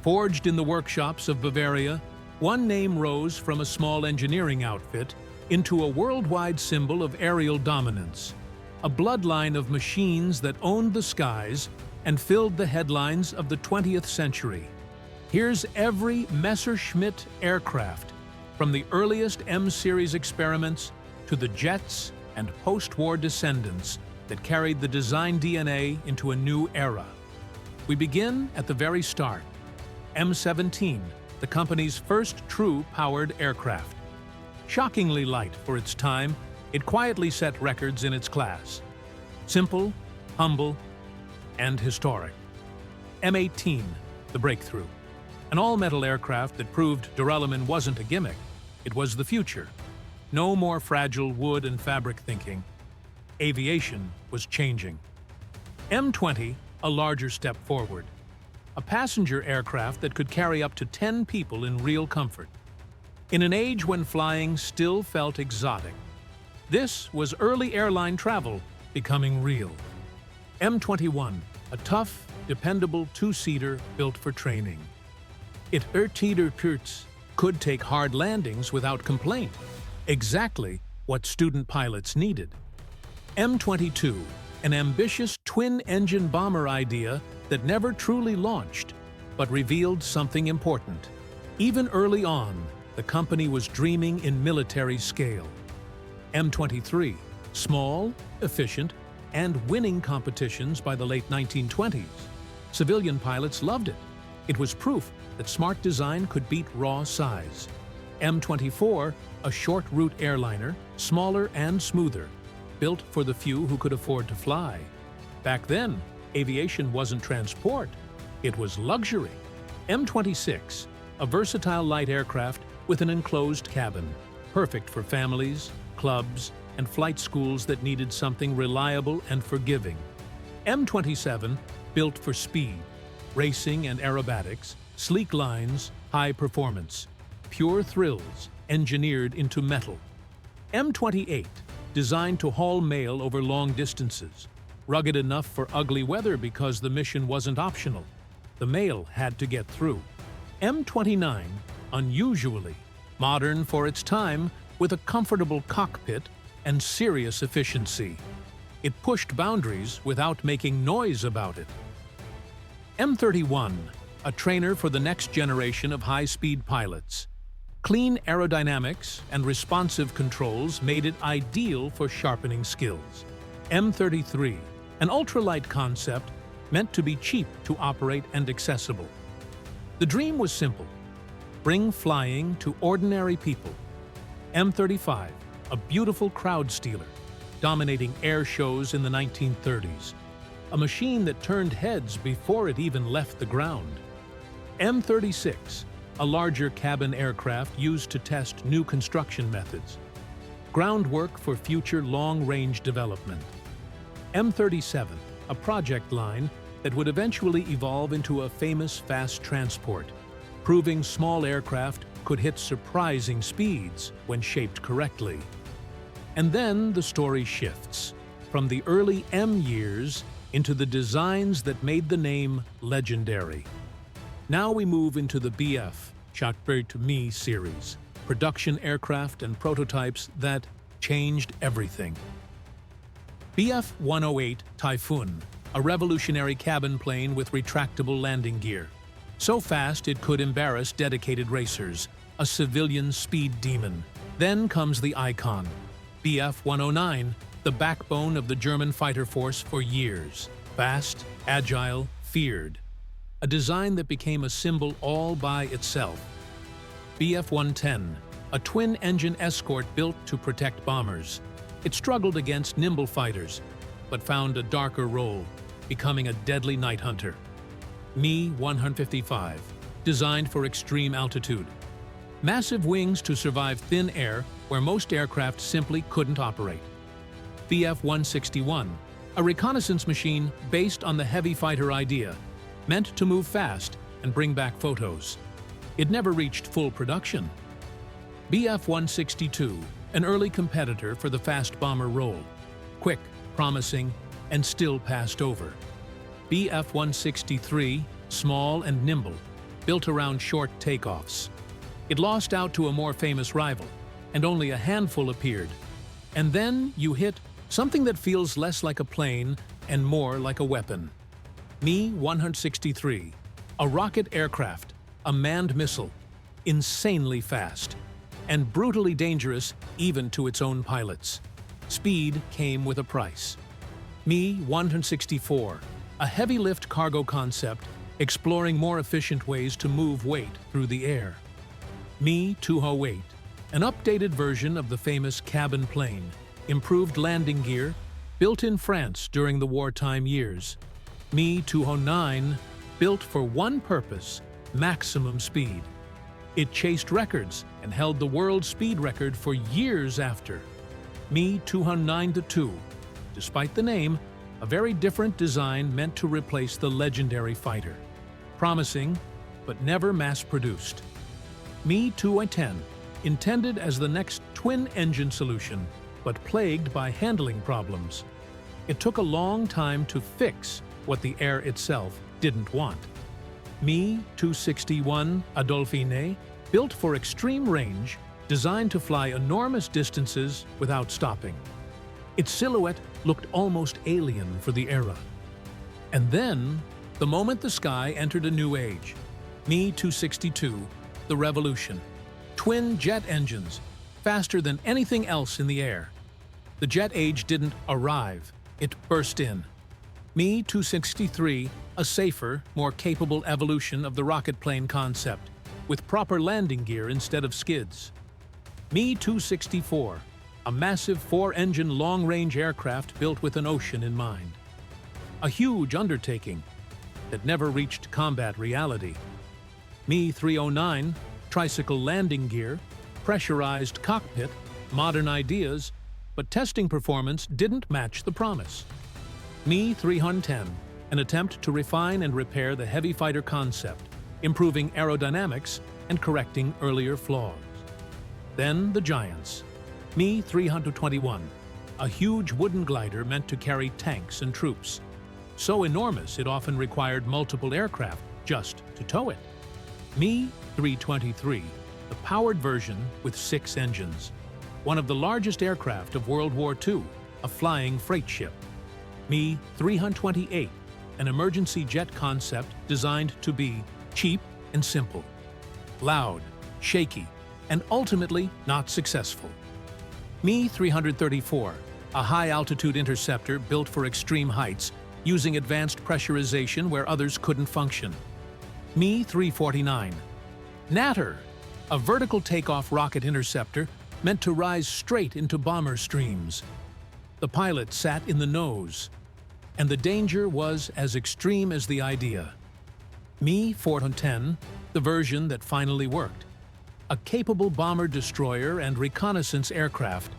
Forged in the workshops of Bavaria, one name rose from a small engineering outfit into a worldwide symbol of aerial dominance, a bloodline of machines that owned the skies and filled the headlines of the 20th century. Here's every Messerschmitt aircraft, from the earliest M-series experiments to the jets and post-war descendants that carried the design DNA into a new era. We begin at the very start. M-17, the company's first true powered aircraft. Shockingly light for its time, it quietly set records in its class. Simple, humble, and historic. M-18, the breakthrough. An all-metal aircraft that proved duralumin wasn't a gimmick. It was the future. No more fragile wood and fabric thinking. Aviation was changing. M-20, a larger step forward. A passenger aircraft that could carry up to 10 people in real comfort. In an age when flying still felt exotic, this was early airline travel becoming real. M-21, a tough, dependable two-seater built for training. It could take hard landings without complaint, exactly what student pilots needed. M-22, an ambitious twin-engine bomber idea that never truly launched, but revealed something important. Even early on, the company was dreaming in military scale. M-23, small, efficient, and winning competitions by the late 1920s. Civilian pilots loved it. It was proof that smart design could beat raw size. M-24, a short-route airliner, smaller and smoother, built for the few who could afford to fly. Back then, aviation wasn't transport, it was luxury. M-26, a versatile light aircraft with an enclosed cabin, perfect for families, clubs, and flight schools that needed something reliable and forgiving. M-27, built for speed, racing and aerobatics, sleek lines, high performance, pure thrills, engineered into metal. M-28, designed to haul mail over long distances, rugged enough for ugly weather because the mission wasn't optional. The mail had to get through. M-29, unusually modern for its time, with a comfortable cockpit and serious efficiency. It pushed boundaries without making noise about it. M-31, a trainer for the next generation of high-speed pilots. Clean aerodynamics and responsive controls made it ideal for sharpening skills. M-33, an ultralight concept meant to be cheap to operate and accessible. The dream was simple: bring flying to ordinary people. M-35, a beautiful crowd stealer, dominating air shows in the 1930s. A machine that turned heads before it even left the ground. M-36, a larger cabin aircraft used to test new construction methods. Groundwork for future long-range development. M-37, a project line that would eventually evolve into a famous fast transport, proving small aircraft could hit surprising speeds when shaped correctly. And then the story shifts, from the early M years into the designs that made the name legendary. Now we move into the WWII series, production aircraft and prototypes that changed everything. Bf-108 Typhoon, a revolutionary cabin plane with retractable landing gear. So fast it could embarrass dedicated racers, a civilian speed demon. Then comes the icon, Bf-109, the backbone of the German fighter force for years. Fast, agile, feared. A design that became a symbol all by itself. Bf-110, a twin-engine escort built to protect bombers. It struggled against nimble fighters, but found a darker role, becoming a deadly night hunter. Me-155, designed for extreme altitude. Massive wings to survive thin air where most aircraft simply couldn't operate. Bf-161, a reconnaissance machine based on the heavy fighter idea, meant to move fast and bring back photos. It never reached full production. Bf-162, an early competitor for the fast bomber role. Quick, promising, and still passed over. Bf-163, small and nimble, built around short takeoffs. It lost out to a more famous rival, and only a handful appeared. And then you hit something that feels less like a plane and more like a weapon. Me-163, a rocket aircraft, a manned missile, insanely fast, and brutally dangerous even to its own pilots. Speed came with a price. Me-164, a heavy-lift cargo concept exploring more efficient ways to move weight through the air. Me-208, an updated version of the famous cabin plane, improved landing gear, built in France during the wartime years. Me-209, built for one purpose, maximum speed. It chased records and held the world speed record for years after. Me-209-2, despite the name, a very different design meant to replace the legendary fighter. Promising, but never mass-produced. Me-210, intended as the next twin-engine solution, but plagued by handling problems. It took a long time to fix what the air itself didn't want. Me-261 Adolphine, built for extreme range, designed to fly enormous distances without stopping. Its silhouette looked almost alien for the era. And then, the moment the sky entered a new age, Me-262, the revolution. Twin jet engines, faster than anything else in the air. The jet age didn't arrive, it burst in. Me-263, a safer, more capable evolution of the rocket plane concept, with proper landing gear instead of skids. Me-264, a massive four-engine long-range aircraft built with an ocean in mind. A huge undertaking that never reached combat reality. Me-309, tricycle landing gear, pressurized cockpit, modern ideas, but testing performance didn't match the promise. Me-310, an attempt to refine and repair the heavy fighter concept, improving aerodynamics and correcting earlier flaws. Then the giants. Me-321, a huge wooden glider meant to carry tanks and troops. So enormous it often required multiple aircraft just to tow it. Me-323, the powered version with 6 engines. One of the largest aircraft of World War II, a flying freight ship. Me-328, an emergency jet concept designed to be cheap and simple. Loud, shaky, and ultimately not successful. Me-334, a high-altitude interceptor built for extreme heights, using advanced pressurization where others couldn't function. Me-349, Natter, a vertical takeoff rocket interceptor meant to rise straight into bomber streams. The pilot sat in the nose, and the danger was as extreme as the idea. Me-410, the version that finally worked. A capable bomber-destroyer and reconnaissance aircraft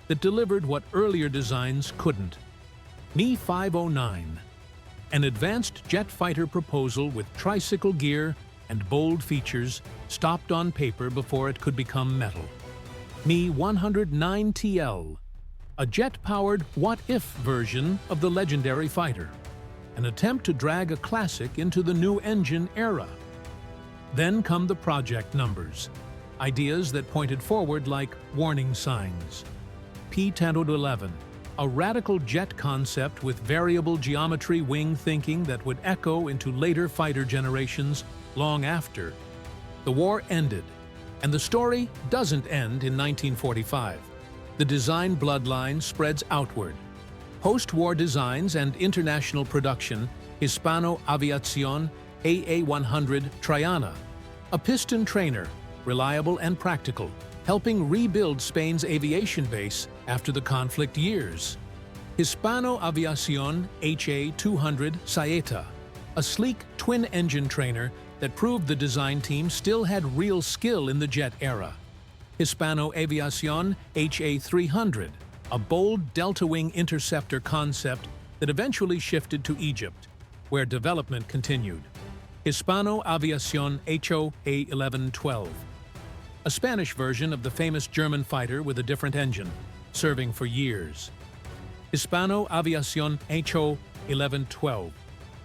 that delivered what earlier designs couldn't. Me-509, an advanced jet fighter proposal with tricycle gear and bold features stopped on paper before it could become metal. Me-109TL, a jet-powered what-if version of the legendary fighter, an attempt to drag a classic into the new engine era. Then come the project numbers, ideas that pointed forward like warning signs. P-1011, a radical jet concept with variable geometry wing thinking that would echo into later fighter generations long after. The war ended, and the story doesn't end in 1945. The design bloodline spreads outward. Post-war designs and international production, Hispano Aviación AA-100 Triana, a piston trainer, reliable and practical, helping rebuild Spain's aviation base after the conflict years. Hispano Aviación HA-200 Saeta, a sleek twin-engine trainer that proved the design team still had real skill in the jet era. Hispano Aviación HA-300, a bold delta-wing interceptor concept that eventually shifted to Egypt, where development continued. Hispano Aviación HO-A1112, a Spanish version of the famous German fighter with a different engine, serving for years. Hispano Aviación HO-1112,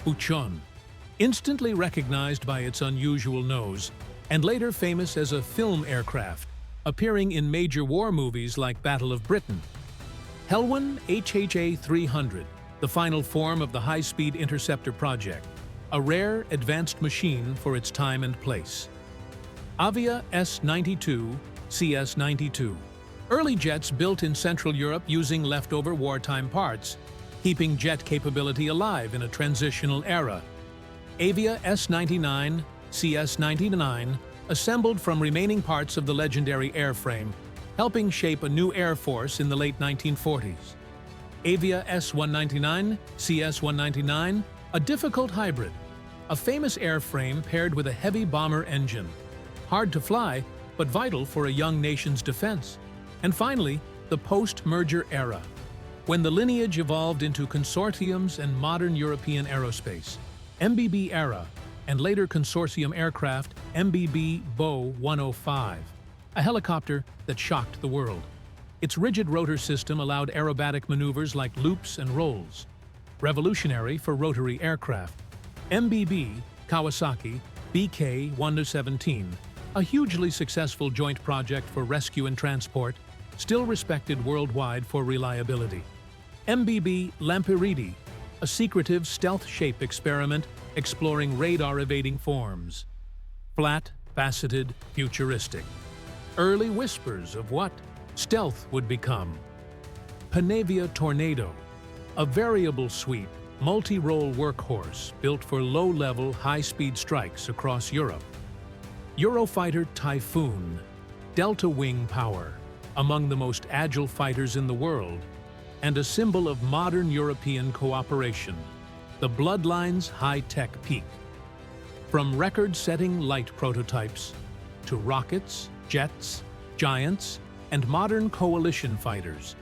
Buchon, Instantly recognized by its unusual nose, and later famous as a film aircraft, appearing in major war movies like Battle of Britain. Helwan HHA-300, the final form of the high-speed interceptor project, a rare, advanced machine for its time and place. Avia S-92, CS-92. Early jets built in Central Europe using leftover wartime parts, keeping jet capability alive in a transitional era. Avia S-99, CS-99, assembled from remaining parts of the legendary airframe, helping shape a new air force in the late 1940s. Avia S-199, CS-199, a difficult hybrid, a famous airframe paired with a heavy bomber engine. Hard to fly, but vital for a young nation's defense. And finally, the post-merger era, when the lineage evolved into consortiums and modern European aerospace. MBB era, and later consortium aircraft MBB Bo 105, a helicopter that shocked the world. Its rigid rotor system allowed aerobatic maneuvers like loops and rolls, revolutionary for rotary aircraft. MBB Kawasaki BK-117, a hugely successful joint project for rescue and transport, still respected worldwide for reliability. MBB Lampirini, a secretive stealth shape experiment exploring radar-evading forms. Flat, faceted, futuristic. Early whispers of what stealth would become. Panavia Tornado, a variable sweep, multi-role workhorse built for low-level, high-speed strikes across Europe. Eurofighter Typhoon, delta wing power, among the most agile fighters in the world, and a symbol of modern European cooperation, the Bloodline's high-tech peak. From record-setting light prototypes to rockets, jets, giants, and modern coalition fighters.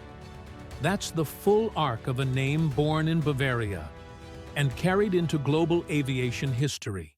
That's the full arc of a name born in Bavaria and carried into global aviation history.